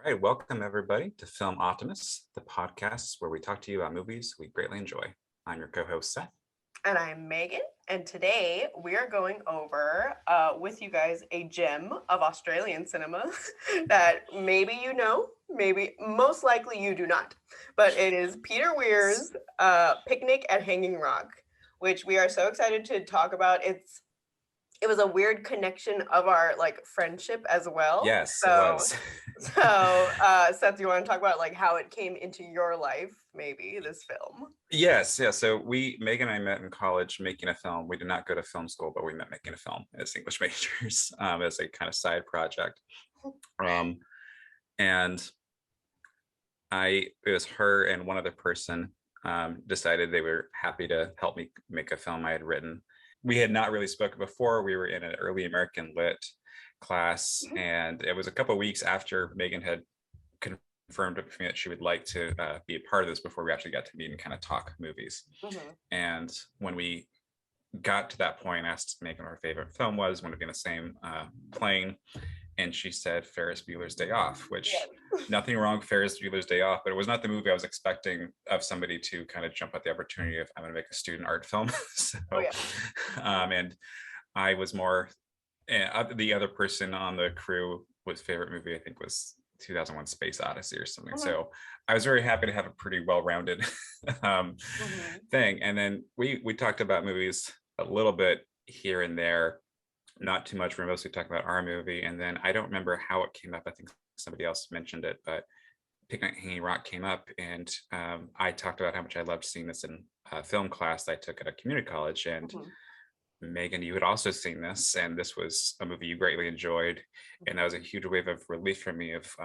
right, welcome everybody to Film Optimists, the podcast where we talk to you about movies we greatly enjoy. I'm your co-host Seth. And I'm Megan, and today we are going over with you guys a gem of Australian cinema that maybe you know, maybe most likely you do not. But it is Peter Weir's Picnic at Hanging Rock, which we are so excited to talk about. It was a weird connection of our friendship as well. Yes, it So was. Seth, do you want to talk about how it came into your life, maybe this film? Yes, yeah. So Megan and I met in college making a film. We did not go to film school, but we met making a film as English majors as a kind of side project. Um, and it was her and one other person decided they were happy to help me make a film I had written. We had not really spoken before. We were in an early American lit class, and it was a couple of weeks after Megan had confirmed with me that she would like to be a part of this before we actually got to meet and kind of talk movies. And when we got to that point, I asked Megan what her favorite film was, wanted to be in the same plane, and she said Ferris Bueller's Day Off, which nothing wrong with Ferris Bueller's Day Off, but it was not the movie I was expecting of somebody to kind of jump at the opportunity of, I'm going to make a student art film. And I was more, the other person on the crew was favorite movie, I think, was 2001 Space Odyssey or something. So I was very happy to have a pretty well-rounded thing. And then we talked about movies a little bit here and there, not too much. We're mostly talking about our movie. And then I don't remember how it came up. I think somebody else mentioned it, but Picnic at Hanging Rock came up, and I talked about how much I loved seeing this in a film class that I took at a community college. And Megan, you had also seen this, and this was a movie you greatly enjoyed, and that was a huge wave of relief for me of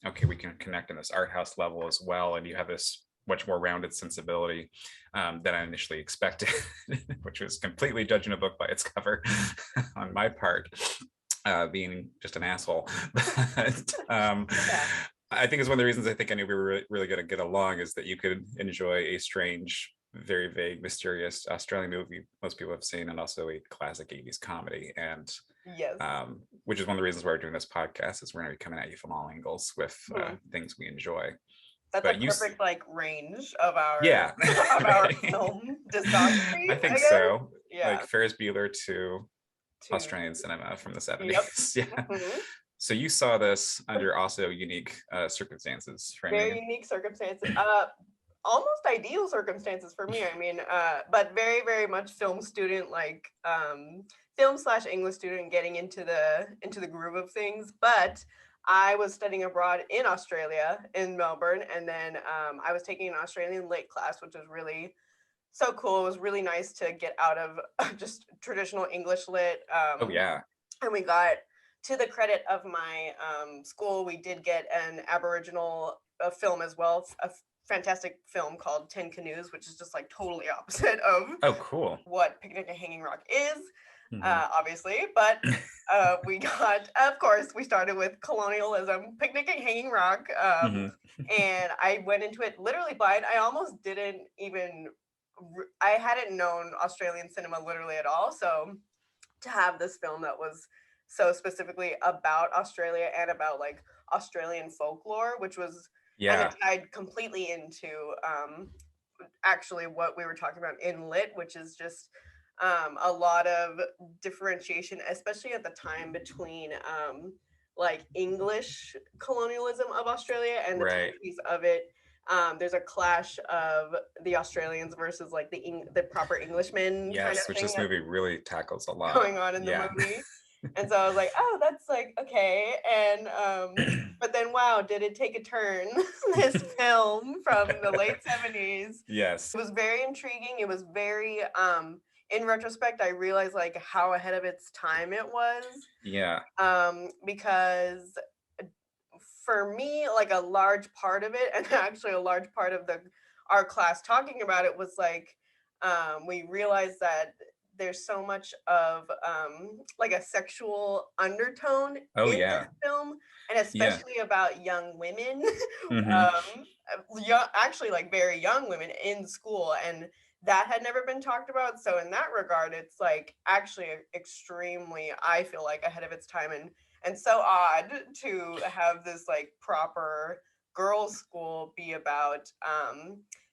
okay, we can connect on this art house level as well, and you have this much more rounded sensibility than I initially expected, which was completely judging a book by its cover on my part, being just an asshole. But I think it's one of the reasons I think I knew we were really going to get along, is that you could enjoy a strange, very vague, mysterious Australian movie most people have seen, and also a classic 80s comedy. And which is one of the reasons why we're doing this podcast, is we're going to be coming at you from all angles with things we enjoy. That's a perfect range of our of our film discography. I think so. Like Ferris Bueller to Australian cinema from the 70s. So you saw this under also unique circumstances, right? Very unique circumstances. Almost ideal circumstances for me. I mean, but very, very much film student, film/English student, getting into the groove of things. But I was studying abroad in Australia, in Melbourne, and then I was taking an Australian lit class, which was really so cool. It was really nice to get out of just traditional English lit. And we got, to the credit of my school, we did get an Aboriginal film as well, a fantastic film called 10 Canoes, which is just totally opposite of what Picnic at Hanging Rock is. Obviously, but we got, of course, we started with colonialism, Picnic at Hanging Rock, and I went into it literally blind. I almost didn't even, I hadn't known Australian cinema literally at all, so to have this film that was so specifically about Australia and about Australian folklore, which was and it tied completely into actually what we were talking about in lit, which is just a lot of differentiation, especially at the time, between English colonialism of Australia and the timepiece of it. There's a clash of the Australians versus the proper Englishmen. Yes, which this movie really tackles a lot going on in the movie. And so I was like, oh, that's okay. And but then, wow, did it take a turn? This film from the late 70s. Yes. It was very intriguing. It was very in retrospect, I realized how ahead of its time it was. Because for me, a large part of it, and actually a large part of our class talking about it, was we realized that there's so much of a sexual undertone in this film, and especially about young women, actually very young women in school, and that had never been talked about. So in that regard, it's actually extremely, I feel ahead of its time, and so odd to have this like proper girls' school be about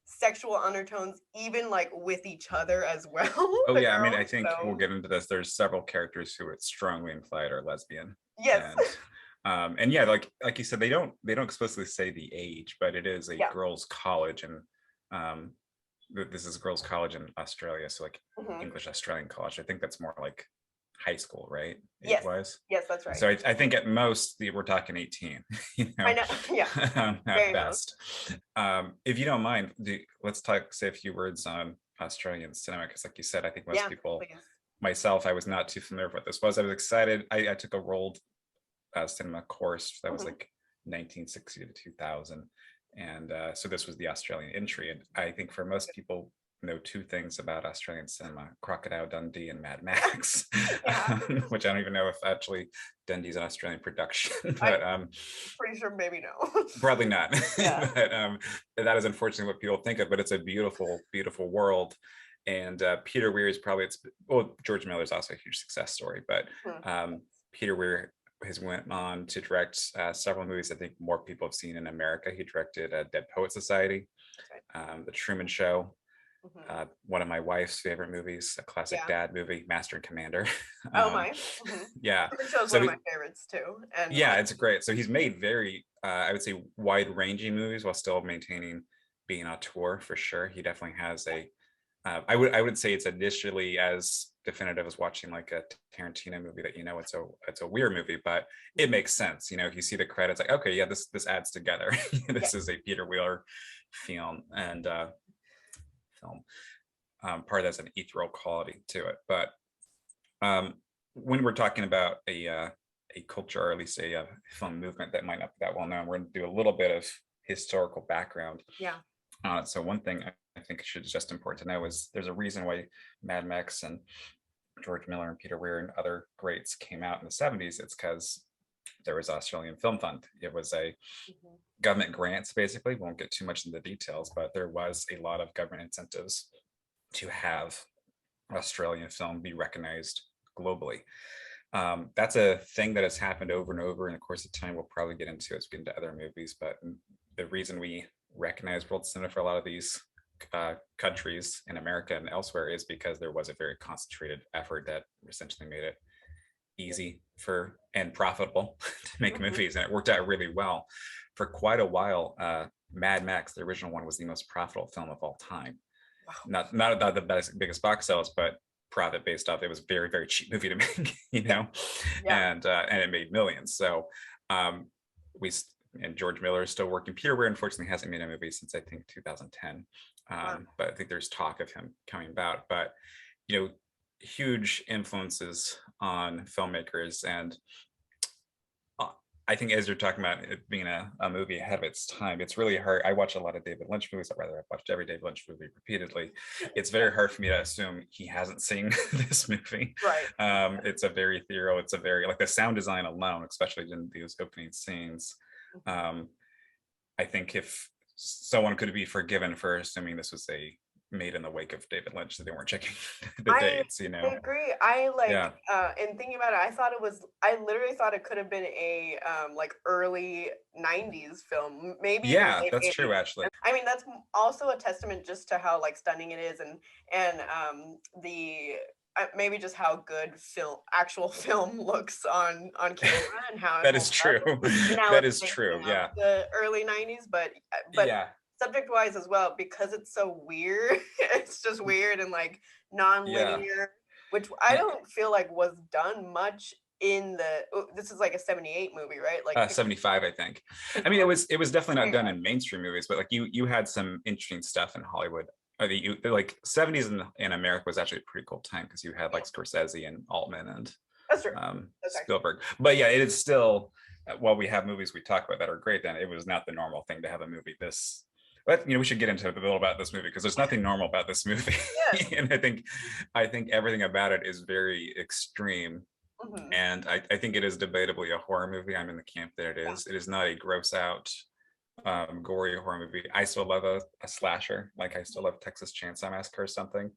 sexual undertones, even like with each other as well. Oh The yeah, I mean, I girls. think we'll So get into this. There's several characters who it's strongly implied are lesbian, yes, and yeah, like you said, they don't explicitly say the age, but it is a yeah. girls' college, and um, this is girls' college in Australia, so like Hmm. English Australian college. I think that's more like high school, right? Age Yes, wise. yes, that's right. So I think at most we're talking 18, I know. Yeah, at very most. best. If you don't mind, let's say a few words on Australian cinema, because like you said, I think most Yeah, people, please. myself, I was not too familiar with what this was. I was excited. I took a rolled cinema course that was Hmm. like 1960 to 2000. And so this was the Australian entry. And I think for most people, know two things about Australian cinema: Crocodile Dundee and Mad Max, Yeah, which I don't even know if actually Dundee's an Australian production, I'm but pretty sure maybe no. probably not. Yeah. But that is unfortunately what people think of. But it's a beautiful, beautiful world. And Peter Weir is probably George Miller is also a huge success story, but Hmm. Peter Weir has went on to direct several movies I think more people have seen in America. He directed Dead Poet Society, That's right. The Truman Show, Hmm. one of my wife's favorite movies, a classic Yeah. dad movie, Master and Commander. Oh um, my. Hmm. yeah, Truman Show is so one of my favorites too, and yeah, like, it's great. So he's made very, I would say, wide-ranging movies while still maintaining being on tour for sure. He definitely has yeah, a. I would say it's initially as definitive as watching like a Tarantino movie that it's a weird movie, but it makes sense. If you see the credits, like okay, yeah, this adds together. yeah. This is a Peter Weir film and film. Part of that's an ethereal quality to it, but um, when we're talking about a culture, or at least a film movement that might not be that well known, we're going to do a little bit of historical background. Yeah. So one thing I think should just important to know is there's a reason why Mad Max and George Miller and Peter Weir and other greats came out in the 70s. It's because there was Australian Film Fund. It was a Hmm. government grants, basically. We won't get too much into the details, but there was a lot of government incentives to have Australian film be recognized globally. That's a thing that has happened over and over in the course of time. We'll probably get into as we get into other movies, but the reason we recognize world cinema for a lot of these countries in America and elsewhere is because there was a very concentrated effort that essentially made it easy for and profitable to make Hmm. movies, and it worked out really well for quite a while. Mad Max, the original one, was the most profitable film of all time. Wow. Not about the biggest box sales, but profit based off. It was very very cheap movie to make, Yeah. Yeah. and it made millions. So um, we and George Miller is still working. Peter Weir unfortunately hasn't made a movie since I think 2010, Wow. but I think there's talk of him coming about. But huge influences on filmmakers, and uh, I think as you're talking about it being a movie ahead of its time, it's really hard. I watch a lot of David Lynch movies. I've watched every David Lynch movie repeatedly. It's very hard for me to assume he hasn't seen this movie. Right. It's a very thorough. It's a very like the sound design alone, especially in these opening scenes. Hmm. Um, I think if someone could be forgiven for assuming this was a made in the wake of David Lynch, that they weren't checking the I dates. I agree. I like Yeah. in thinking about it, I literally thought it could have been a like early 90s film, maybe even Yeah, late that's 80s. true, actually. And I mean that's also a testament just to how like stunning it is, and the maybe just how good actual film looks on camera and how it That holds is up. true. And now That it's is thinking true. of Yeah. the early 90s, but Yeah. subject wise as well, because it's so weird. It's just weird and like Yeah. non-linear, which I And, don't feel like was done much in this is like a 78 movie, right? Like 75, I think. I mean, 65. it was definitely not Okay, done in mainstream movies, but like you had some interesting stuff in Hollywood. Like 70s in America was actually a pretty cool time because you had yeah, like Scorsese and Altman and that's true. That's actually Spielberg. But yeah, it is still, while we have movies we talk about that are great, then it was not the normal thing to have a movie this. But we should get into a little about this movie because there's nothing normal about this movie, yes. and I think everything about it is very extreme. Hmm. And I think it is debatably a horror movie. I'm in the camp that it Yeah. is. It is not a gross out, gory horror movie. I still love a slasher. Like I still love Texas Chainsaw Massacre or something.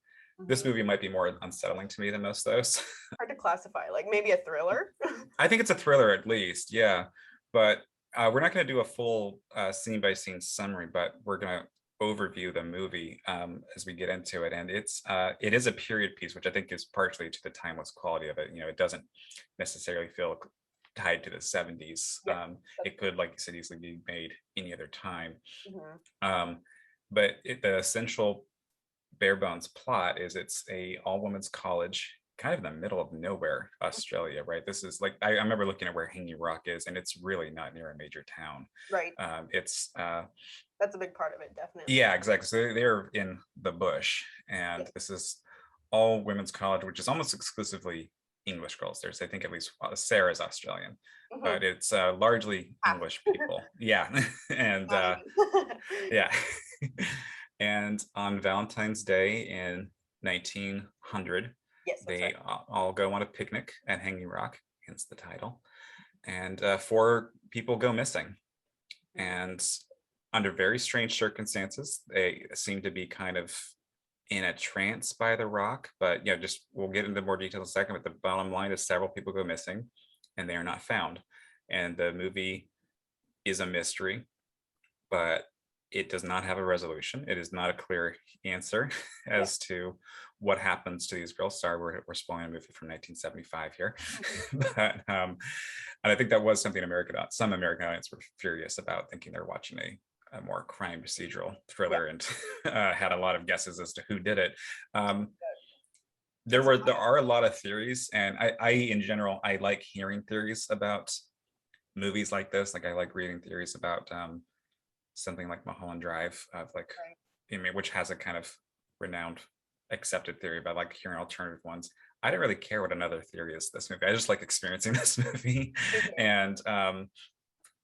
This movie might be more unsettling to me than most of those. Hard to classify, like maybe a thriller. I think it's a thriller at least, yeah. But we're not going to do a full scene by scene summary, but we're going to overview the movie as we get into it. And it is a period piece, which I think is partially to the timeless quality of it. You know, it doesn't necessarily feel tied to the 70s. Yeah, It could, like you said, easily be made any other time. mhm. But the essential bare bones plot is it's a all women's college kind of in the middle of nowhere, Australia, right? This is like I remember looking at where Hanging Rock is, and it's really not near a major town. Right. It's That's a big part of it, definitely. Yeah, exactly. So they're in the bush, Yeah. and this is all women's college, which is almost exclusively English girls. There's, I think, at least Sarah's Australian, Mhm. but it's largely Half. English people. Yeah, and Not even. yeah. And on Valentine's Day in 1900, Yes, that's right. they all go on a picnic at Hanging Rock, hence the title. And four people go missing. Mhm. And under very strange circumstances, they seem to be kind of in a trance by the rock. But yeah, just we'll get into more detail in a second. But the bottom line is several people go missing and they are not found. And the movie is a mystery, but it does not have a resolution. It is not a clear answer Yeah. as to what happens to these girls. Sorry, we're spoiling a movie from 1975 here. Mhm. And I think that was something some American audience were furious about, thinking they're watching a more crime procedural Yeah. thriller, and had a lot of guesses as to who did it. Um, It's there are a lot of theories, and I in general I like hearing theories about movies like this. Like I like reading theories about something like Mulholland Drive, of like, right. I mean, which has a kind of renowned, accepted theory, but I like hearing alternative ones. I don't really care what another theory is this movie. I just like experiencing this movie, Mhm. and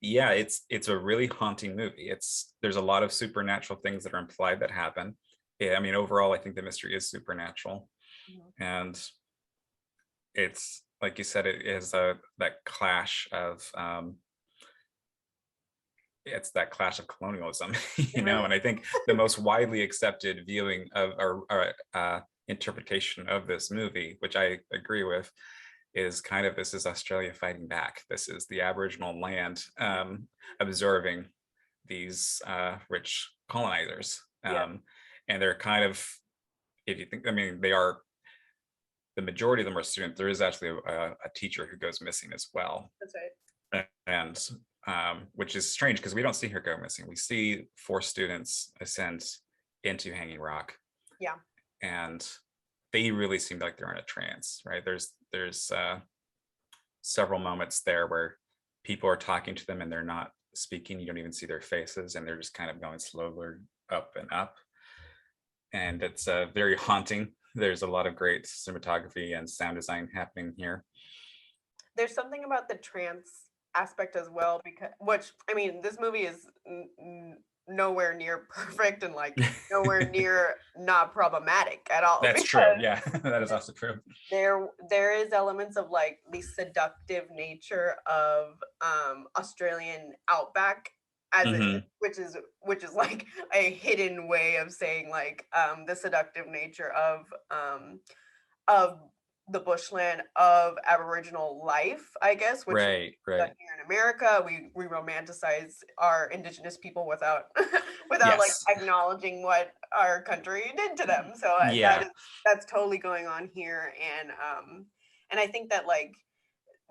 yeah, it's a really haunting movie. There's a lot of supernatural things that are implied that happen. Yeah, I mean, overall, I think the mystery is supernatural, Mhm. and it's like you said, it is that clash of it's that clash of colonialism, It really and I think the most widely accepted viewing of or interpretation of this movie, which I agree with, is kind of, this is Australia fighting back. This is the Aboriginal land observing these rich colonizers, yeah, and they're kind of, if you think, I mean, they are, the majority of them are students. There is actually a teacher who goes missing as well, that's right. and which is strange because we don't see her go missing. We see four students ascend into Hanging Rock, Yeah. and they really seem like they're in a trance, right? There's several moments there where people are talking to them and they're not speaking. You don't even see their faces, and they're just kind of going slowly up and up, and it's very haunting. There's a lot of great cinematography and sound design happening here. There's something about the trance aspect as well, because which I mean, this movie is nowhere near perfect and like nowhere near not problematic at all That's true. because Yeah, that is also true. there is elements of like the seductive nature of Australian outback as it is, Hmm. which is like a hidden way of saying like the seductive nature of the bushland of Aboriginal life, I guess, which Right, that right. here in America we romanticize our indigenous people without without like Yes. acknowledging what our country did to them. So Yeah. that's totally going on here, and I think that like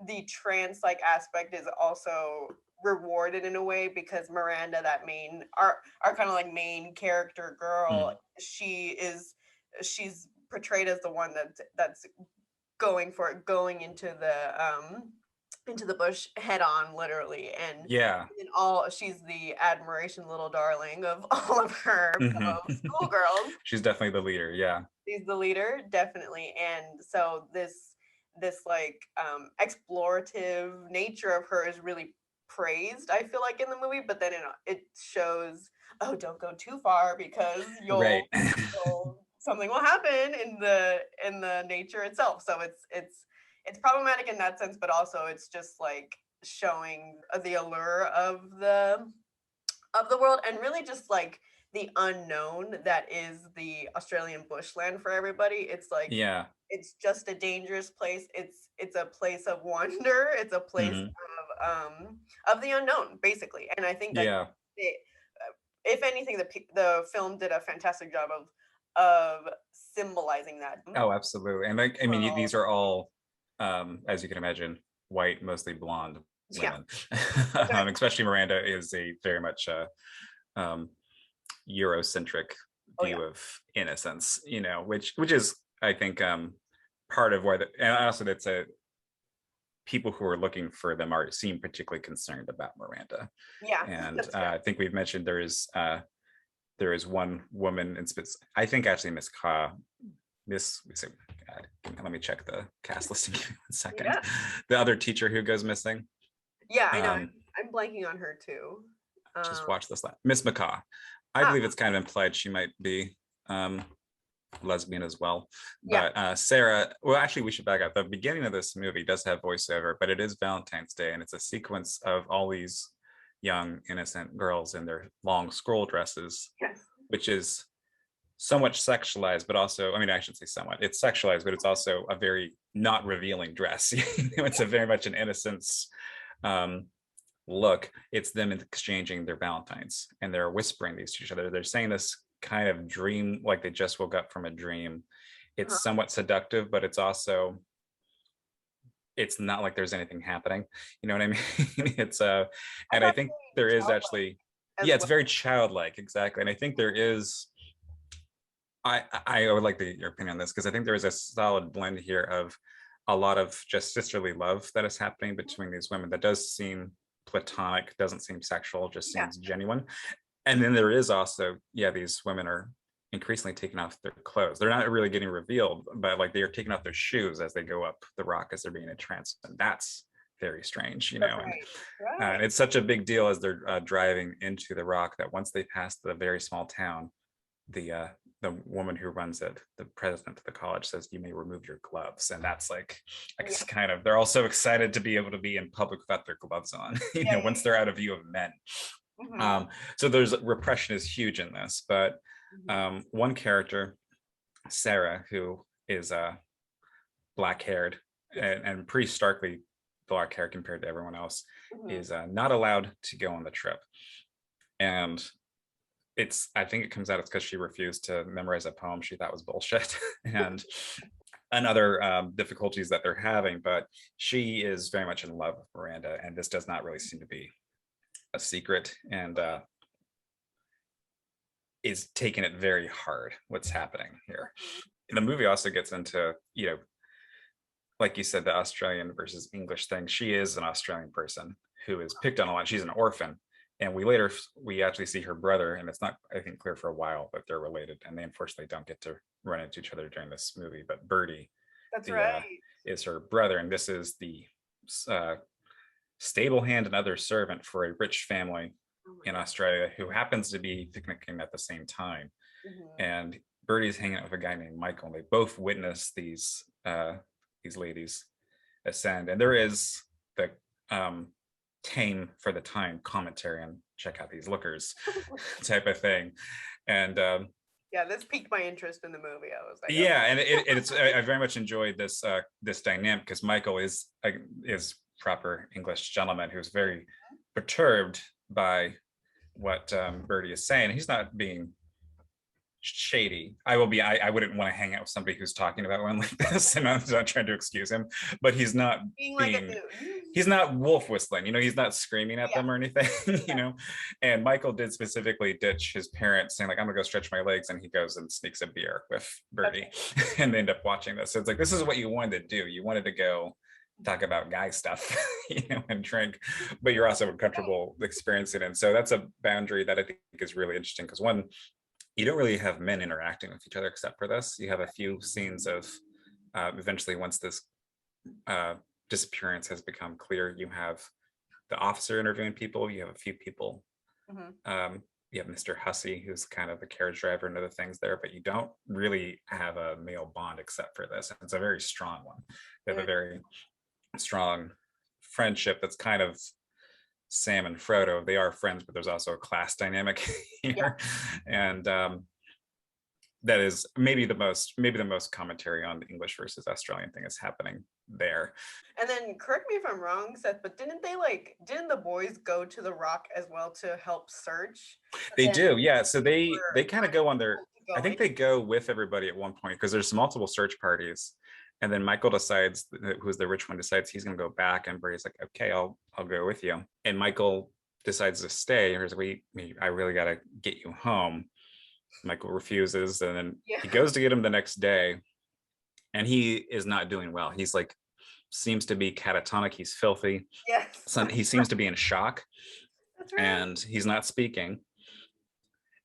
the trance like aspect is also rewarded in a way because Miranda, that main our kind of like main character girl, Mm. she's portrayed as the one that's going for it, going into the bush head on, literally, and Yeah. in all she's the admiration little darling of all of her Hmm. fellow schoolgirls. She's definitely the leader. Yeah. She's the leader, definitely, and so this like explorative nature of her is really praised, I feel like, in the movie, but then it shows, oh, don't go too far because Right. something will happen in the nature itself. So it's problematic in that sense, but also it's just like showing the allure of the world, and really just like the unknown that is the Australian bushland for everybody. It's like Yeah. it's just a dangerous place. It's a place of wonder. It's a place Hmm. of the unknown, basically. And I think that Yeah. it, if anything, the film did a fantastic job of symbolizing that Oh, absolutely. And like, I for mean, all. these are all, as you can imagine, white, mostly blonde Yeah, women. Especially Miranda is a very much um, Eurocentric oh yeah, view of innocence, which is, I think, part of why and also that's a people who are looking for them are seem particularly concerned about Miranda. yeah, And that's fair. I think we've mentioned there is one woman in I think actually Miss Ka, Miss, God, let me check the cast listing. Give me 1 second. Yeah, The other teacher who goes missing. yeah, I know. Um, I'm blanking on her too. just Um, watch this. Miss McCaw. I ah, believe it's kind of implied she might be um, lesbian as well. yeah, But Sarah, well, actually, we should back up. The beginning of this movie does have voiceover, but it is Valentine's Day, and it's a sequence of all these young, innocent girls in their long scroll dresses, yes, which is so much sexualized, but also, I mean, I shouldn't say somewhat, it's sexualized, but it's also a very not revealing dress. It's a very much an innocence um, look. It's them exchanging their Valentines and they're whispering these to each other. They're saying this kind of dream, like they just woke up from a dream. It's uh-huh. somewhat seductive, but it's also, it's not like there's anything happening. You know what I mean? It's I and I thought think they there is childlike actually, as yeah, it's well. very childlike, exactly. And I think there is, I would like your opinion on this because I think there is a solid blend here of a lot of just sisterly love that is happening between these women that does seem platonic, doesn't seem sexual, just Yeah, seems genuine. And then there is also, yeah, these women are increasingly taking off their clothes. They're not really getting revealed, but like they are taking off their shoes as they go up the rock as they're being entranced. And that's very strange, right, and right. it's such a big deal as they're driving into the rock that once they pass the very small town, the the woman who runs it, the president of the college, says you may remove your gloves, and that's like, it's Yeah, kind of, they're also excited to be able to be in public without their gloves on, yeah, once they're out of view of men. yeah. Um, so there's repression is huge in this, but Hmm. one character, Sarah, who is black haired Yes. and pretty starkly black hair compared to everyone else, Hmm. is not allowed to go on the trip. And I think it comes out it's because she refused to memorize a poem she thought was bullshit, and other difficulties that they're having. But she is very much in love with Miranda, and this does not really seem to be a secret, and is taking it very hard what's happening here. And the movie also gets into, like you said, the Australian versus English thing. She is an Australian person who is picked on a lot. She's an orphan. And we actually see her brother, and it's not, I think, clear for a while, but they're related, and they unfortunately don't get to run into each other during this movie. But Birdie, That's the right. is her brother, and this is the uh, stable hand and other servant for a rich family Oh my in god. Australia who happens to be picnicking at the same time. Hmm. And Birdie's hanging out with a guy named Michael, and they both witness these ladies ascend. And there is the um, tame for the time commentary on check out these lookers type of thing. And Yeah, this piqued my interest in the movie. I was like, yeah, and it's I very much enjoyed this dynamic because Michael is proper English gentleman who's very perturbed by what Birdie is saying. He's not being shady. I wouldn't want to hang out with somebody who's talking about one like this, and I'm not trying to excuse him, but being like a being dude. he's not wolf whistling, he's not screaming at Yeah, them or anything, yeah, and Michael did specifically ditch his parents saying like, I'm gonna go stretch my legs, and he goes and sneaks a beer with that's Birdie and they end up watching this. So it's like, this is what you wanted to do. You wanted to go talk about guy stuff, and drink, but you're also right. comfortable experiencing it. And so that's a boundary that I think is really interesting because one, you don't really have men interacting with each other except for this. You have a few scenes of eventually, once this disappearance has become clear, you have the officer interviewing people. You have a few people. Hmm. Um, you have Mr. Hussey, who's kind of the carriage driver and other things there, but you don't really have a male bond except for this. And it's a very strong one. They have a very strong friendship that's kind of Sam and Frodo, they are friends, but there's also a class dynamic Yeah. here. And that is maybe the most commentary on the English versus Australian thing is happening there. And then correct me if I'm wrong, Seth, but didn't the boys go to the Rock as well to help search? But They then do, yeah. So they were kind of go on their, I going. think they go with everybody at one point because there's multiple search parties. And then Michael decides, who's the rich one, decides he's going to go back, and Brady's like, okay, I'll go with you. And Michael decides to stay. He's like, I really got to get you home. Michael refuses, and then Yeah. he goes to get him the next day, and he is not doing well. He's like, seems to be catatonic. He's filthy. Yes. He seems to be in shock, That's right. and he's not speaking.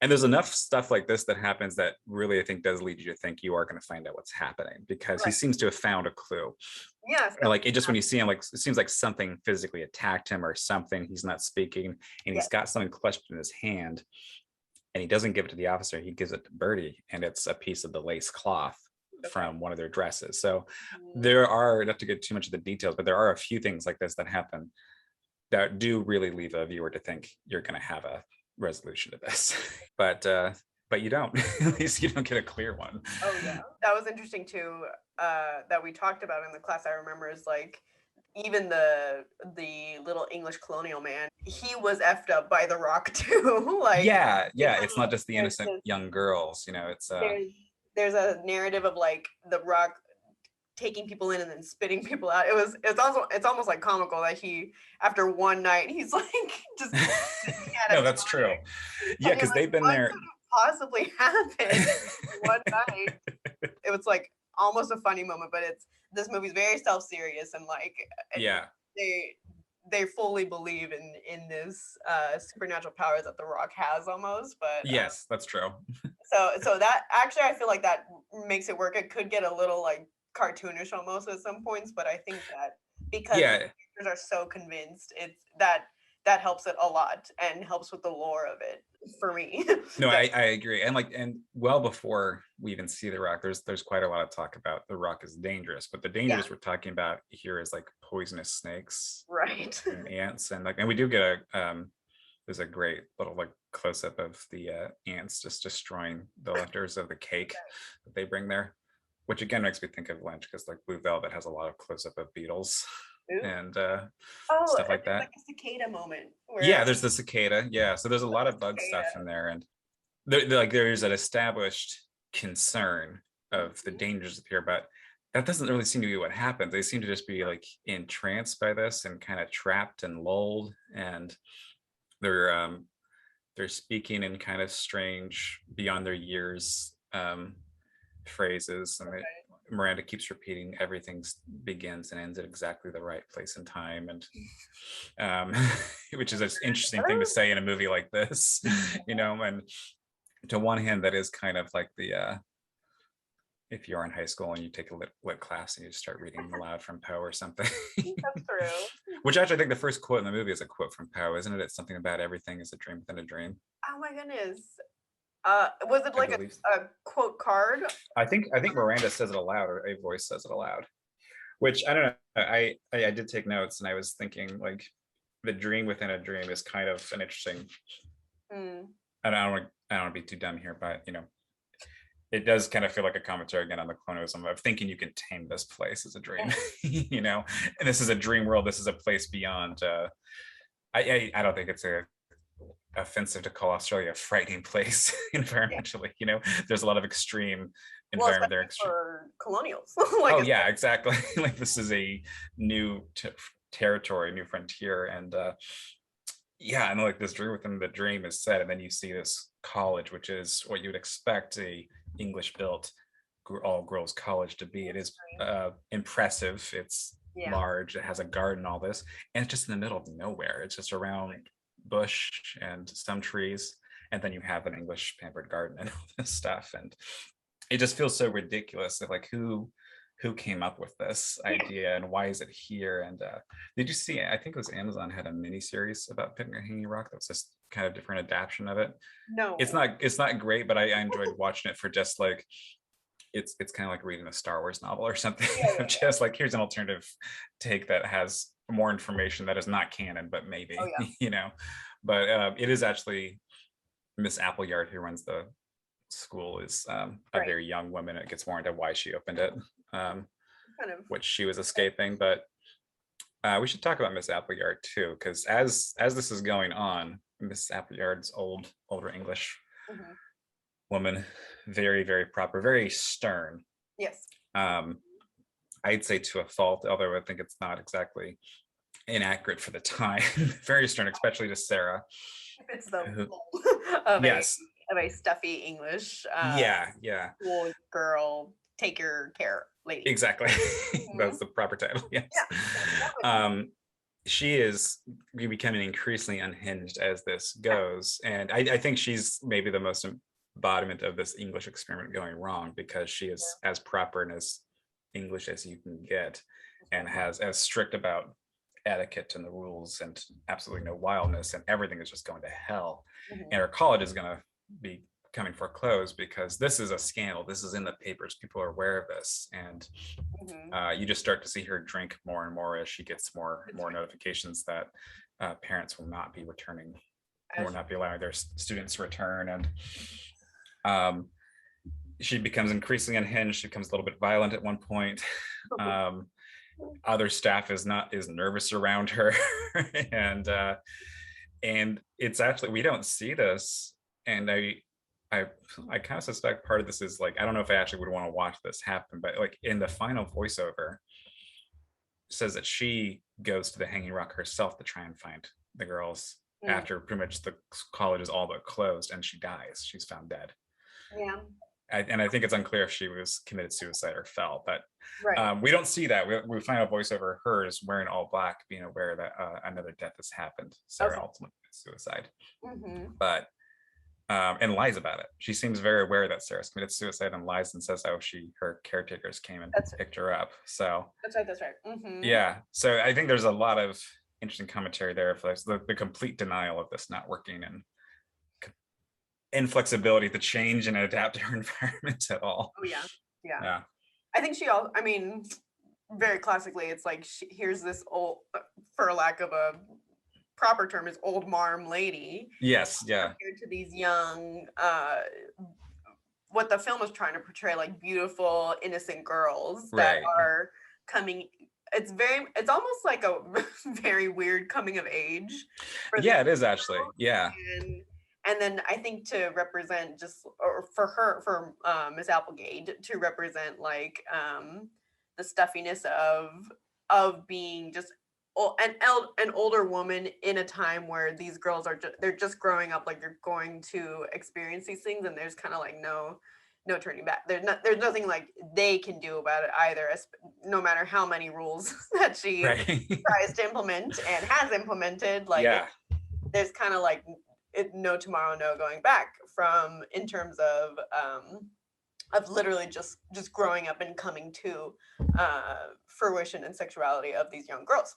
And there's enough stuff like this that happens that really, I think, does lead you to think you are going to find out what's happening, because he seems to have found a clue. Yes. Or like, it just, when you see him, like, it seems like something physically attacked him or something. He's not speaking, and he's got something clutched in his hand, and he doesn't give it to the officer. He gives it to Birdie, and it's a piece of the lace cloth from one of their dresses. So there are, not to get too much of the details, but there are a few things like this that happen that do really leave a viewer to think you're going to have a resolution to this. But you don't. At least you don't get a clear one. Oh yeah, that was interesting too. That we talked about in the class. I remember is like, even the little English colonial man, he was effed up by the Rock too. Like, yeah, it's not just the innocent young girls. It's there's a narrative of like the Rock taking people in and then spitting people out. It's almost like comical that he, after one night, he's like just no, that's true. Yeah, because they've been there. Possibly happened one night. It was like almost a funny moment, but this movie's very self-serious, and like, yeah, they fully believe in this supernatural powers that the Rock has almost. But yes, that's true. So that actually, I feel like that makes it work. It could get a little like cartoonish almost at some points, but I think that because the characters are so convinced, it's that helps it a lot and helps with the lore of it for me. No, I agree. And well before we even see the Rock, there's quite a lot of talk about the Rock is dangerous, but the dangers we're talking about here is like poisonous snakes, right, and ants, and we do get there's a great little like close up of the ants just destroying the leftovers of the cake that they bring there, which again makes me think of Lynch, because like Blue Velvet has a lot of close up of beetles. Ooh. And stuff like that. Like a cicada moment. Yeah, there's the cicada. Yeah, so there's a lot of bug stuff in there, and there's an established concern of the dangers of here, but that doesn't really seem to be what happens. They seem to just be like entranced by this and kind of trapped and lulled, and they're speaking in kind of strange, beyond their years phrases, and Miranda keeps repeating everything begins and ends at exactly the right place and time, and which is an interesting thing to say in a movie like this. And to one hand, that is kind of like the if you're in high school and you take a lit class and you just start reading aloud from Poe or something. That's true. Which actually, I think the first quote in the movie is a quote from Poe, isn't it? It's something about everything is a dream within a dream. Oh my goodness. Was it like a quote card? I think Miranda says it aloud, or a voice says it aloud, which I don't know. I did take notes, and I was thinking like the dream within a dream is kind of an interesting. And I don't want to be too dumb here, but it does kind of feel like a commentary again on the colonialism of thinking you can tame this place as a dream, and this is a dream world. This is a place beyond. I don't think it's offensive to call Australia a frightening place environmentally. There's a lot of extreme environment there for colonials. Oh yeah, exactly. Like this is a new territory, new frontier, and and like this dream within the dream is set, and then you see this college, which is what you would expect a English built all girls college to be. It is impressive. It's large. It has a garden, all this, and it's just in the middle of nowhere. It's just around bush and some trees, and then you have an English pampered garden and all this stuff, and it just feels so ridiculous that like who came up with this idea and why is it here. And did you see, I think it was Amazon had a mini series about Picnic at Hanging Rock that was just kind of different adaptation of it. No, it's not great, but I enjoyed watching it for just like it's kind of like reading a Star Wars novel or something. Just like here's an alternative take that has more information that is not canon, but maybe, Oh yeah. you know. But it is actually Miss Appleyard who runs the school is a Right. very young woman. It gets more into why she opened it, Kind of. which she was escaping. But we should talk about Miss Appleyard too, because as this is going on, Miss Appleyard's older English Mhm. woman, very, very proper, very stern. Yes. Um, I'd say to a fault, although I think it's not exactly inaccurate for the time. Very stern, especially to Sarah. It's the Who, of a yes. of a stuffy English Yeah, yeah. school girl, take your care lady. Exactly. Mhm. That's the proper title. Yes. Yeah, exactly. She is becoming increasingly unhinged as this goes. And I think she's maybe the most embodiment of this English experiment going wrong, because she is as proper and as English as you can get, and has as strict about etiquette and the rules and absolutely no wildness, and everything is just going to hell. Mhm. And her college is going to be coming foreclosed because this is a scandal. This is in the papers. People are aware of this. And Mhm. you just start to see her drink more and more as she gets more notifications that parents will not be returning, will not be allowing their students to return. And she becomes increasingly unhinged. She becomes a little bit violent at one point. Other staff is nervous around her. and it's actually, we don't see this. And I kind of suspect part of this is like, I don't know if I actually would want to watch this happen, but like in the final voiceover says that she goes to the Hanging Rock herself to try and find the girls after pretty much the college is all but closed, and she dies. She's found dead. Yeah. And I think it's unclear if she was committed suicide or fell, but Right. we don't see that. We find a voiceover of hers wearing all black, being aware that another death has happened. Sarah Okay. ultimately commits suicide, Mhm. but and lies about it. She seems very aware that Sarah's committed suicide and lies and says, "Oh, her caretakers came and That's picked her up." So that's right. That's right. Mhm. yeah, so I think there's a lot of interesting commentary there for the complete denial of this not working, and inflexibility to change and adapt to her environment at all. Oh yeah. Yeah. Yeah. I think I mean, very classically, it's like here's this old, for lack of a proper term, is old marm lady Yes. Yeah. compared to these young, what the film is trying to portray, like beautiful, innocent girls that Right. are coming. It's almost like a very weird coming of age. Yeah, it is actually. Yeah. And, and then I think to represent or for Miss Applegate to represent like the stuffiness of being just an older woman in a time where these girls they're just growing up, like they're going to experience these things, and there's kind of like no turning back. There's nothing like they can do about it either, no matter how many rules that she Right. tries to implement and has implemented. Like Yeah. there's kind of like no tomorrow, no going back, from in terms of literally just growing up and coming to fruition and sexuality of these young girls.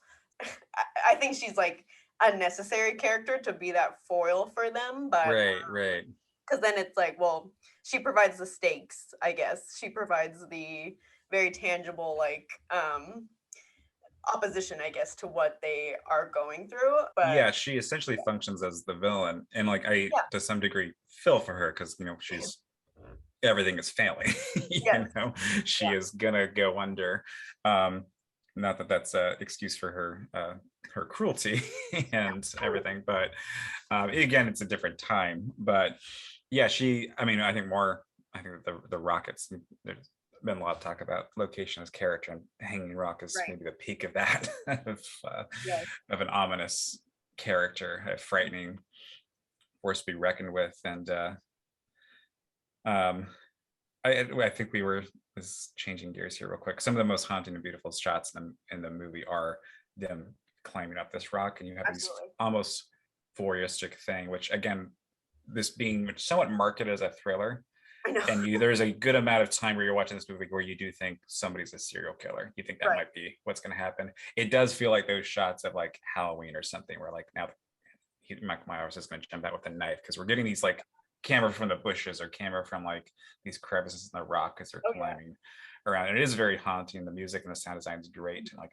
I think she's like a necessary character to be that foil for them, but Right. Right. because then it's like, well, she provides the stakes, I guess. She provides the very tangible like opposition, I guess, to what they are going through. But Yeah, she essentially functions as the villain, and like I, yeah, to some degree, feel for her because she's everything is failing. yes, She is gonna go under. Not that that's an excuse for her cruelty and everything, but again, it's a different time. But yeah, I mean, I think the Rockets. There's been a lot of talk about location as character, and Hanging Rock is right, maybe the peak of that yes, of an ominous character, a frightening force to be reckoned with, and um, I think we were just changing gears here real quick. Some of the most haunting and beautiful shots in the movie are them climbing up this rock, and you have these absolutely. almost voyeuristic thing, which again, this being somewhat marketed as a thriller, I know. and there's a good amount of time where you're watching this movie where you do think somebody's a serial killer. You think that Right. might be what's going to happen. It does feel like those shots of like Halloween or something, where like now Michael Myers is going to jump out with a knife, because we're getting these like camera from the bushes or camera from like these crevices in the rock as they're Oh yeah. climbing around. And it is very haunting. The music and the sound design is great. And like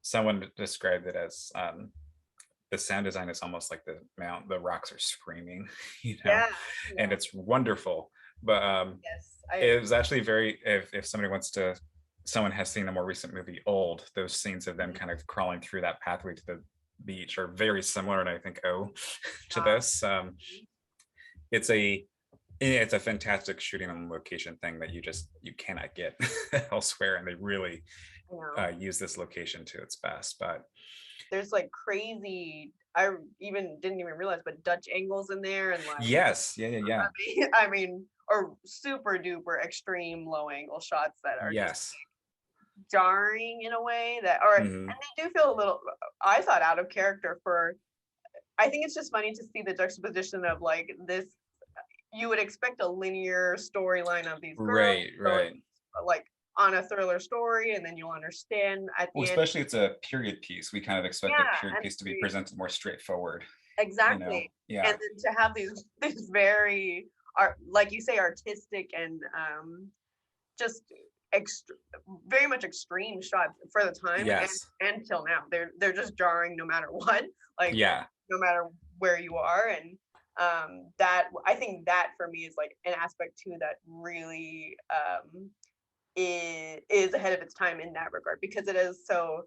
someone described it as the sound design is almost like the rocks are screaming, Yeah, and yeah, it's wonderful. But yes, I it agree. was actually very, if somebody wants to, someone has seen the more recent movie Old, those scenes of them Mhm. kind of crawling through that pathway to the beach are very similar, and I think to Uh, this. It's a it's a fantastic shooting on location thing that you cannot get elsewhere, and they really you know, use this location to its best. But there's like crazy. I even didn't even realize, but Dutch angles in there, and like, yes, yeah, yeah, yeah, I mean, or super duper extreme low angle shots that are just yes, jarring in a way that, or and hmm, they do feel a little. I thought out of character for. I think it's just funny to see the juxtaposition of like this. You would expect a linear storyline of these girls right, going right. like on a thriller story, and then you'll understand at Well, the end. especially it's a period piece. We kind of expect a Yeah, period and piece to be presented more straightforward, exactly. And Yeah, then to have these very art, like you say, artistic and just extra, very much extreme shots for the time yes, and till now. They're just jarring no matter what, like yeah, no matter where you are. And that I think that for me is like an aspect too that really is ahead of its time in that regard, because it is so,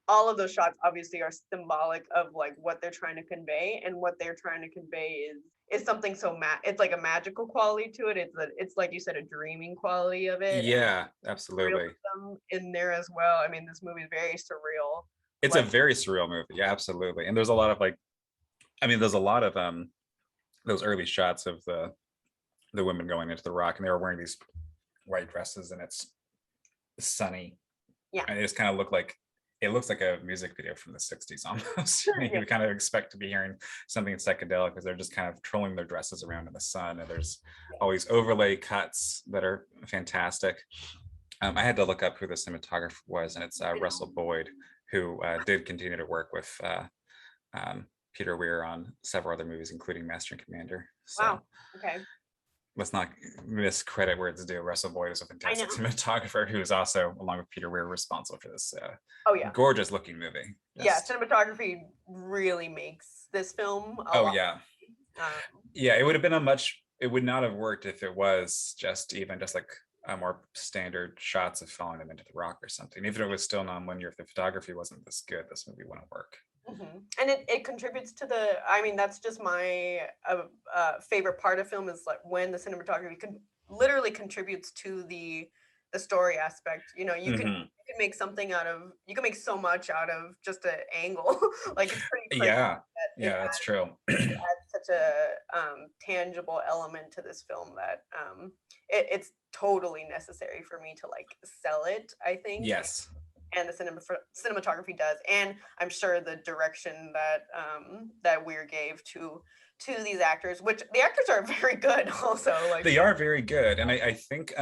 all of those shots obviously are symbolic of like what they're trying to convey, and what they're trying to convey is something so it's like a magical quality to it. It's like you said, a dreaming quality of it, and yeah, absolutely. realism in there as well. I mean, this movie is very surreal. It's a Like, very surreal movie. Yeah, absolutely. And there's a lot of like, I mean, there's a lot of those early shots of the women going into the rock, and they were wearing these white dresses, and it's sunny, yeah, and it just kind of looked like it looks like a music video from the 60s almost. yeah, You kind of expect to be hearing something psychedelic because they're just kind of trolling their dresses around in the sun, and there's always overlay cuts that are fantastic. I had to look up who the cinematographer was, and it's I know. Russell Boyd, who did continue to work with Peter Weir on several other movies, including Master and Commander. So Wow. Okay. let's not miss credit where it's due. Russell Boyd is a I fantastic know. cinematographer who is also, along with Peter Weir, responsible for this Oh yeah. gorgeous looking movie. Yeah. Just Cinematography really makes this film a oh lot. yeah, Um, yeah. It would have been a much. It would not have worked if it was just like a more standard shots of following them into the rock or something. Even if it was still non-linear, if the photography wasn't this good, this movie wouldn't work. And it contributes to the, I mean, that's just my favorite part of film is like when the cinematography can literally contributes to the story aspect. You know, Hmm. you can make something out of, you can make so much out of just an angle. Like, it's pretty crazy Yeah, that yeah, that's true. adds such a tangible element to this film that it's totally necessary for me to like sell it, I think. Yes. And the cinematography does, and I'm sure the direction that that Weir gave to these actors, which the actors are very good also, like, They are very good, and I think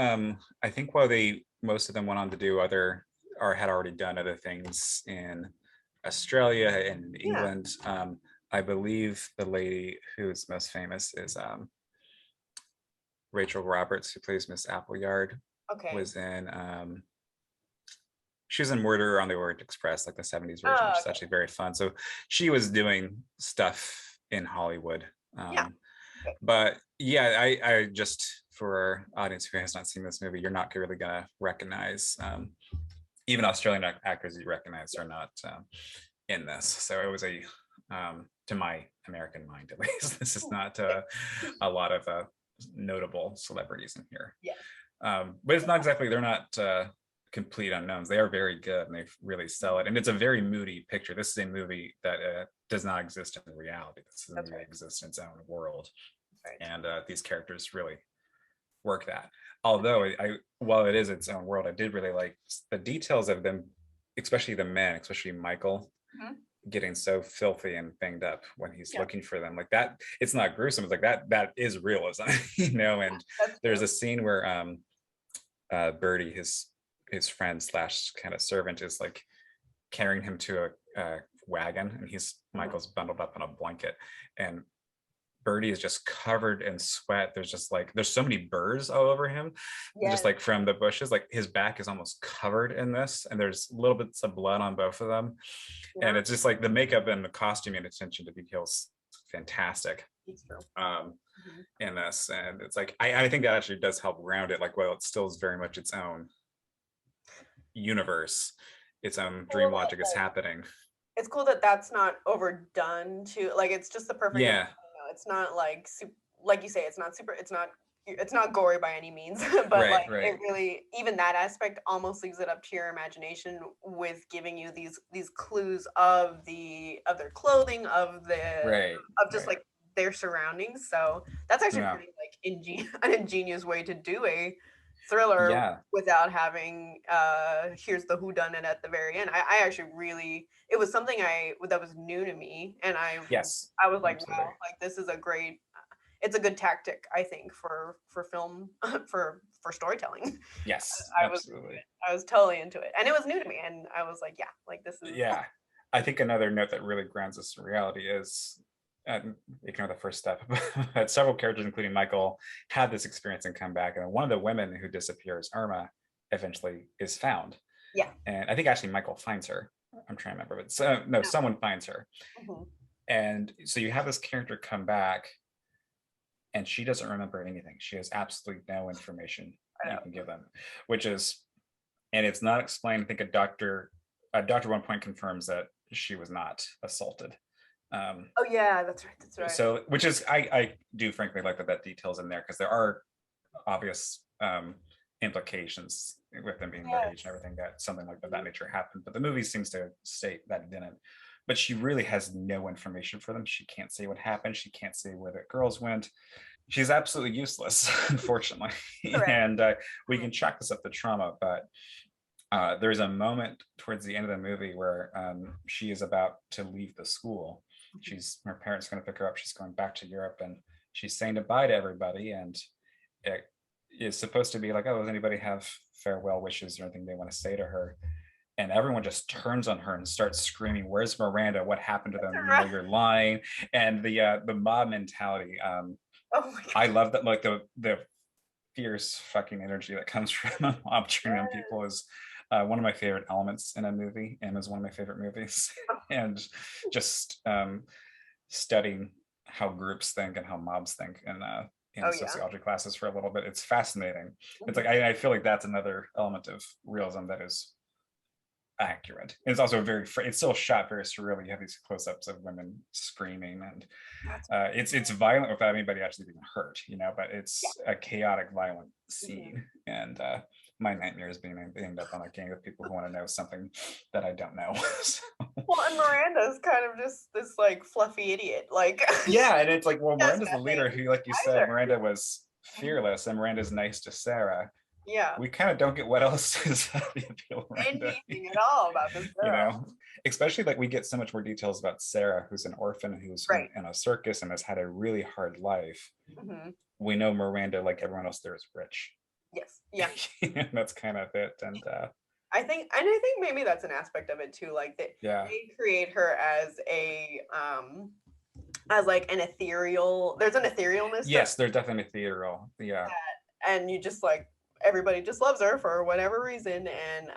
while they most of them went on to do other or had already done other things in Australia and yeah, England. I believe the lady who's most famous is Rachel Roberts, who plays Miss Appleyard, okay, was in she was in Murder on the Orient Express, like the 70s version, which oh, is okay, actually very fun. So she was doing stuff in Hollywood. yeah, Um, okay. but yeah, I just for our audience who has not seen this movie, you're not really gonna recognize even Australian actors you recognize Yeah. are not in this. So it was to my American mind at least, this is not a lot of notable celebrities in here. Yeah. But it's not exactly, they're not complete unknowns. They are very good and they really sell it. And it's a very moody picture. This is a movie that does not exist in reality. This is a That's movie right. that exists in its own world. That's right. And these characters really work that. Although while it is its own world, I did really like the details of them, especially the men, especially Michael, Mhm. getting so filthy and banged up when he's Yeah, looking for them. Like that, it's not gruesome. It's like that is realism, you know. And that's there's true. a scene where Birdie, his friend slash kind of servant, is like carrying him to a wagon, and he's Mhm. Michael's bundled up in a blanket, and Birdie is just covered in sweat. There's just like there's so many burrs all over him, just Yes. like from the bushes. Like his back is almost covered in this, and there's little bits of blood on both of them. And Yeah. it's just like the makeup and the costume and attention to details, fantastic It's true. um, Mhm. in this. And it's like I think that actually does help round it. Like, well, it still is very much its own universe, its own Cool dream that, logic is like, happening. it's cool that that's not overdone too. Like it's just the perfect amount. Yeah, It's not like like you say, it's not super. It's not gory by any means, but right, like right, it really even that aspect almost leaves it up to your imagination with giving you these clues of their clothing, right, of just right. like their surroundings. So that's actually Yeah, pretty like an ingenious way to do a thriller yeah, without having here's the who done it at the very end. I actually really it was something I that was new to me, and yes, I was like, absolutely. wow, like this is a great it's a good tactic, I think, for film for storytelling. Yes, I was absolutely. I was totally into it, and it was new to me, and I was like, yeah, like this is Yeah, I think another note that really grounds us in reality is, ignore the first step, but several characters, including Michael, had this experience and come back. And one of the women who disappears, Irma, eventually is found. yeah, And I think actually Michael finds her. I'm trying to remember, but no, yeah, someone finds her. mhm, And so you have this character come back, and she doesn't remember anything. She has absolutely no information I you know. can give them, which is, and it's not explained. I think a doctor at one point confirms that she was not assaulted. Um, Oh yeah, that's right. so, which is, I do frankly like that details in there because there are obvious implications with them being their age and Yes. everything that something like that Mhm. nature happened. But the movie seems to state that it didn't. But she really has no information for them. She can't say what happened. She can't say where the girls went. She's absolutely useless, unfortunately. Correct. And we Mhm. can chalk this up to trauma, but there's a moment towards the end of the movie where she is about to leave the school. Her parents are going to pick her up. She's going back to Europe, and she's saying goodbye to everybody. And it is supposed to be like, oh, does anybody have farewell wishes or anything they want to say to her? And everyone just turns on her and starts screaming, "Where's Miranda? What happened to them? You know, Right. you're lying." And the mob mentality. Oh my I god. love that, like the fierce fucking energy that comes from a mob turning on people Yes. is one of my favorite elements in a movie, and is one of my favorite movies. And just studying how groups think and how mobs think in Oh yeah. sociology classes for a little bit, it's fascinating. It's like Mhm. I feel like that's another element of realism that is accurate. It's also it's still shot very surreally. You have these close-ups of women screaming, and That's it's violent without anybody actually being hurt, but yeah. it's a chaotic, violent Mhm. scene. And my nightmare is being end up on a gang of people who want to know something that I don't know. So, Well, and Miranda's kind of just this like fluffy idiot. Like she yeah, and it's like, well, does Miranda's the leader nothing who, like you said, either. Miranda was Mhm. fearless, and Miranda's nice to Sarah. Yeah. We kind of don't get what else is the appeal of Miranda. Anything at all about this you girl. know Especially like we get so much more details about Sarah, who's an orphan, who's Right. in a circus and has had a really hard life. Hmm. We know Miranda, like everyone else there, is rich. Yes. Yeah. That's kind of it. And I think maybe that's an aspect of it too. Like yeah, they create her as like an ethereal. There's an etherealness to yes, they're definitely ethereal. Yeah, and you just like everybody just loves her for whatever reason and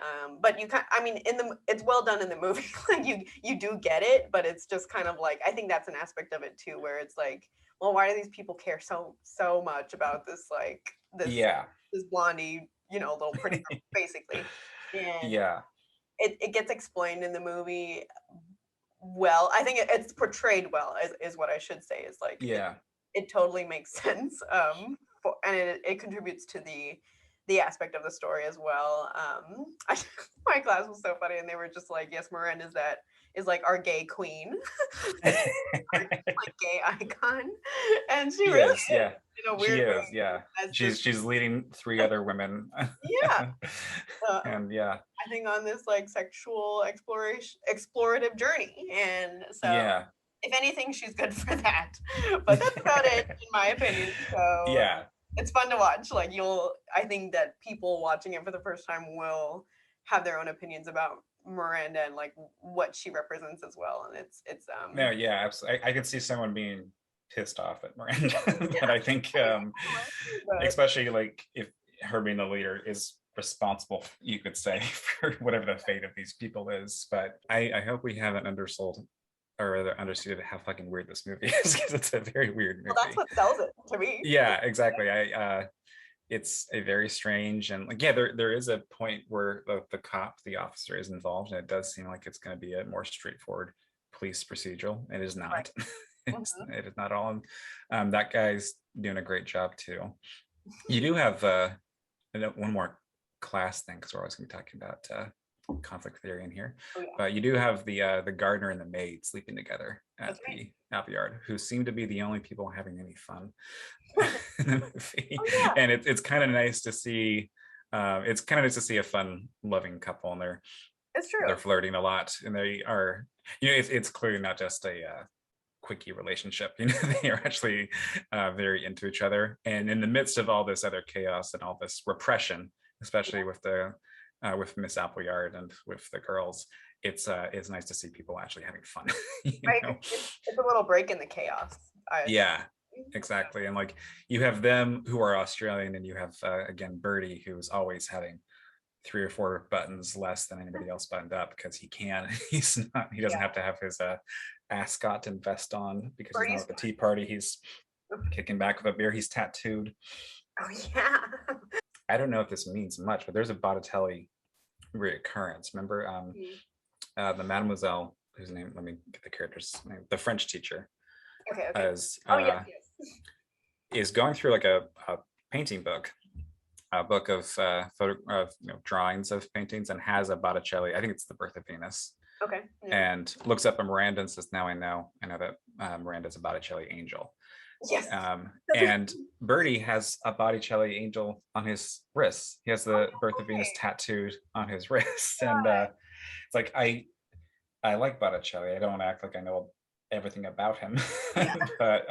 but you kind I mean in the it's well done in the movie like you do get it but it's just kind of like I think that's an aspect of it too where it's like well why do these people care so much about this like this yeah, this blondie little pretty girl basically and yeah, it gets explained in the movie well I think it's portrayed well is what I should say is like yeah. it totally makes sense and it contributes to the aspect of the story as well my class was so funny and they were just like yes Miranda is like our gay queen our like gay icon and she She really is. is Yeah, in a she weird is. way Yeah, as this she's leading three other women. yeah And yeah, I think on this like sexual explorative journey and so yeah, if anything she's good for that but that's about it in my opinion so yeah. it's fun to watch. Like I think that people watching it for the first time will have their own opinions about Miranda and like what she represents as well. And it's No, yeah, absolutely. I could see someone being pissed off at Miranda. But I think But especially like if her being the leader is responsible, you could say, for whatever the fate of these people is. But I hope we haven't undersold or rather understated how fucking weird this movie is, because it's a very weird well, that's movie. what sells it to me. Yeah, exactly. It's a very strange, and like, yeah, there is a point where the officer is involved, and it does seem like it's going to be a more straightforward police procedural. It is Right. not. Mhm. It is not all. That guy's doing a great job too. You do have one more class thing, because we're always going to be talking about conflict theory in here. Oh yeah, But you do have the gardener and the maid sleeping together at that's right. the yard, who seem to be the only people having any fun in the movie. Oh yeah, And it's kind of nice to see. It's kind of nice to see a fun, loving couple, and it's true. they're flirting a lot, and they are. It's clearly not just a quickie relationship. They are actually very into each other, and in the midst of all this other chaos and all this repression, especially with Miss Appleyard and with the girls, it's nice to see people actually having fun. Right. know? It's a little break in the chaos. I Yeah, exactly. And like, you have them who are Australian, and you have again Birdie, who's always having 3 or 4 buttons less than anybody else buttoned up, because he can. He doesn't yeah. have to have his ascot and vest on, because he's not Birdie's at the tea party. He's kicking back with a beer. He's tattooed. oh yeah. I don't know if this means much, but there's a Botticelli reoccurrence. Remember Mhm. the Mademoiselle, whose name, let me get the character's name, the French teacher, Okay, okay. as Oh yes, yes. is going through like a painting book, a book of drawings of paintings, and has a Botticelli. I think it's The Birth of Venus, Okay. Yeah. and looks up at Miranda and says, "Now I know that Miranda's a Botticelli angel." Yes. And Birdie has a Botticelli angel on his wrists. He has the Birth of Venus Okay. tattooed on his wrists, and it's like, I like Botticelli. I don't want to act like I know everything about him, Yeah. but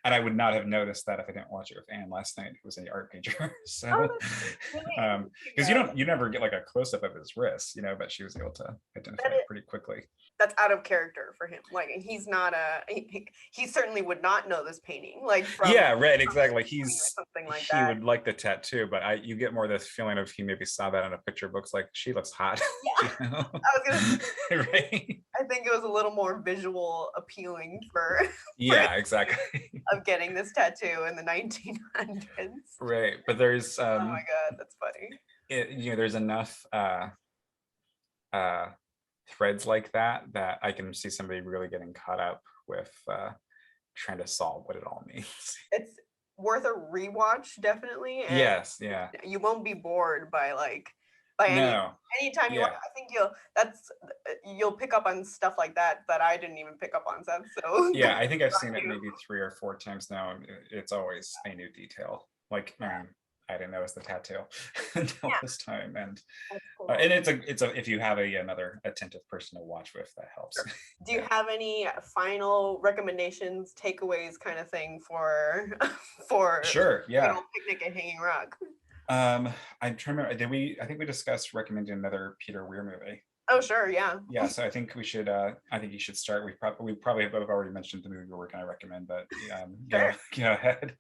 and I would not have noticed that if I didn't watch it with Anne last night, who was an art major. Oh, So, that's really because interesting. you never get like a close up of his wrists, but she was able to identify That it is, pretty quickly. that's out of character for him. Like he's not he certainly would not know this painting like Yeah, right, from exactly. or something like He that. would like the tattoo, but you get more this feeling of he maybe saw that in a picture books, like, she looks hot. Yeah. I was gonna say, Right? I think it was a little more visual appealing for Yeah, exactly. of getting this tattoo in the 1900s. Right, but there's Oh my god, that's funny. there's enough uh threads like that I can see somebody really getting caught up with trying to solve what it all means. It's worth a rewatch definitely, and Yes, yeah. you won't be bored by by No. anytime you watch. Yeah. I think you'll pick up on stuff like that I didn't even pick up on, Seth. So Yeah, I think I've seen it maybe 3 or 4 times now, and it's always a new detail. Like, I didn't notice the tattoo until yeah, this time, and that's cool. and it's a if you have another attentive person to watch with, that helps. Sure. Do you have any final recommendations, takeaways, kind of thing for for Sure, yeah. Picnic at Hanging Rock? I'm trying to remember. I think we discussed recommending another Peter Weir movie. Oh sure, yeah. Yeah, so I think we should. I think you should start. We probably have already mentioned the movie we're going to recommend, but Sure. go ahead.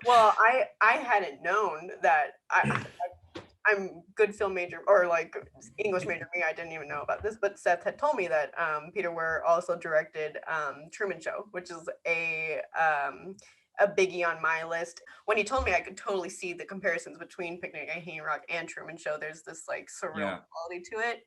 Well, I hadn't known that I'm good film major or like English major me. I didn't even know about this, but Seth had told me that Peter Weir also directed Truman Show, which is a biggie on my list. When he told me, I could totally see the comparisons between Picnic at Hanging Rock and Truman Show. There's this like surreal Yeah, quality to it.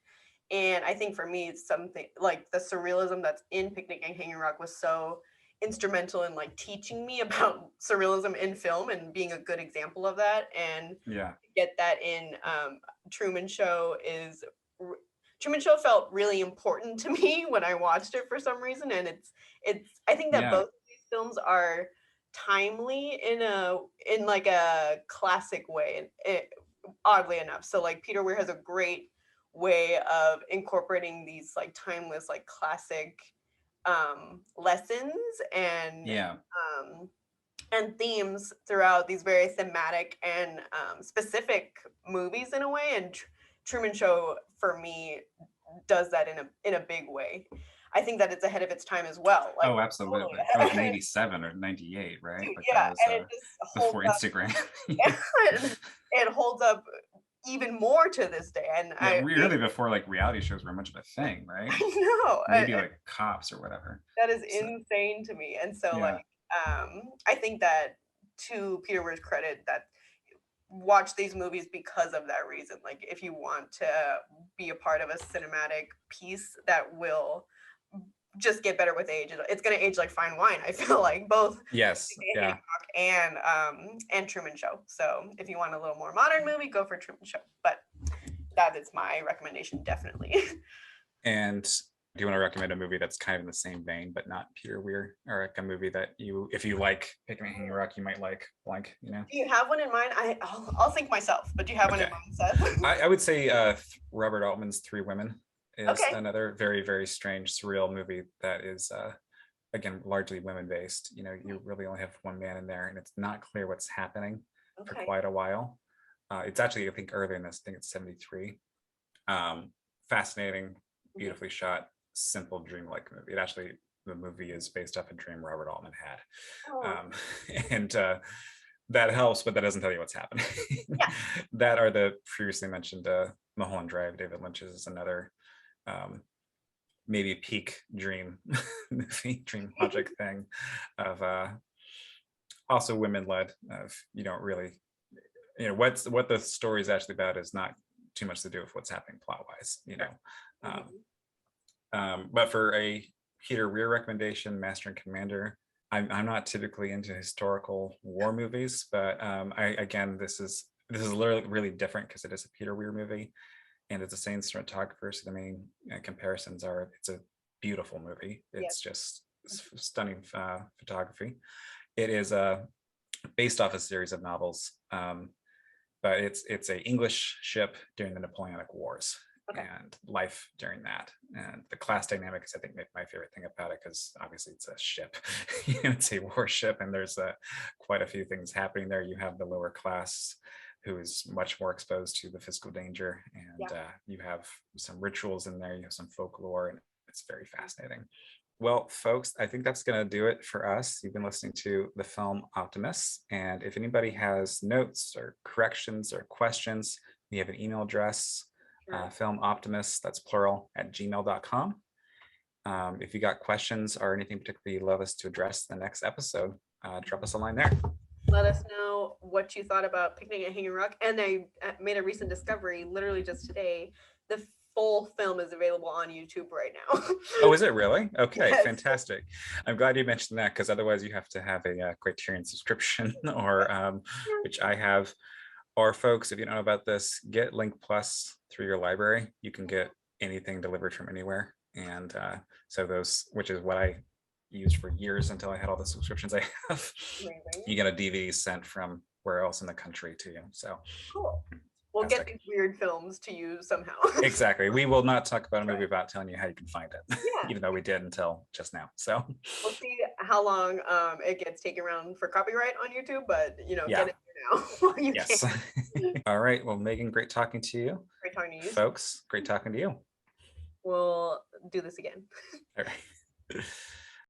And I think for me, it's something like the surrealism that's in Picnic at Hanging Rock was so instrumental in like teaching me about surrealism in film and being a good example of that. And yeah, get that in Truman Show Truman Show felt really important to me when I watched it for some reason, and it's I think that yeah, both of these films are timely in like a classic way, oddly enough. So like Peter Weir has a great way of incorporating these like timeless like classic lessons yeah, and themes throughout these very thematic and specific movies in a way. And Truman Show for me does that in a big way. I think that it's ahead of its time as well. Like Oh, totally absolutely. That was ahead. in 87 or 98, right? Dude, Like that yeah, was and it just holds before up. Instagram. It holds up even more to this day. And Yeah, really before like reality shows were much of a thing, right? I know Maybe like Cops or whatever. that is So insane to me. And so yeah. like I think that to Peter Weir's credit, that watch these movies because of that reason. Like if you want to be a part of a cinematic piece that will just get better with age, it's going to age like fine wine. I feel like both Yes. Yeah. and Truman Show. So if you want a little more modern movie, go for Truman Show. But that is my recommendation, definitely. And do you want to recommend a movie that's kind of in the same vein, but not Peter Weir, or like a movie that you, if you like Picking and Hanging Rock, you might like blank, you know? Do you have one in mind? I'll think myself, but do you have one in Okay. mind, Seth? I would say Robert Altman's Three Women is Okay. another very, very strange, surreal movie that is, again, largely women based. You know, you really only have one man in there, and it's not clear what's happening for Okay. quite a while. It's actually, I think, earlier in this, I think it's 73. Fascinating, beautifully shot, simple, dreamlike movie. It actually, the movie is based off a dream Robert Altman had. Oh. And that helps, but that doesn't tell you what's happening. Yeah. That are the previously mentioned Mulholland Drive, David Lynch's, is another maybe peak dream movie, dream logic thing of also women led. Of you don't really, you know, what the story is actually about is not too much to do with what's happening plot wise, you know. But for a Peter Weir recommendation, Master and Commander, I'm not typically into historical war movies, but again, this is literally really different because it is a Peter Weir movie, and it's the same cinematographer. So the main comparisons are, it's a beautiful movie. It's just stunning photography. It is based off a series of novels, but it's a English ship during the Napoleonic Wars. Okay. And life during that, and the class dynamics, I think, my favorite thing about it, because obviously it's a ship, it's a warship, and there's quite a few things happening there. You have the lower class who is much more exposed to the physical danger, and you have some rituals in there, you have some folklore, and it's very fascinating. Well, folks, I think that's going to do it for us. You've been listening to the film Optimist, and if anybody has notes or corrections or questions, we have an email address, filmoptimist, that's plural, @gmail.com. If you got questions or anything particularly you'd love us to address in the next episode, drop us a line there. Let us know what you thought about Picnic at Hanging Rock. And I made a recent discovery literally just today. The full film is available on YouTube right now. Oh, is it really? Okay, yes. Fantastic. I'm glad you mentioned that, because otherwise you have to have a Criterion subscription, or which I have. Or folks, if you don't know about this, get Link Plus through your library. You can get anything delivered from anywhere. And so those, which is what I used for years until I had all the subscriptions I have. Amazing. You get a DVD sent from where else in the country to you. So cool. We'll get these weird films to you somehow. Exactly. We will not talk about a movie without telling you how you can find it, even though we did until just now. So we'll see how long it gets taken around for copyright on YouTube, but you know, get it now while you can. All right. Well, Megan, great talking to you. Great talking to you. Folks, great talking to you. We'll do this again. All right.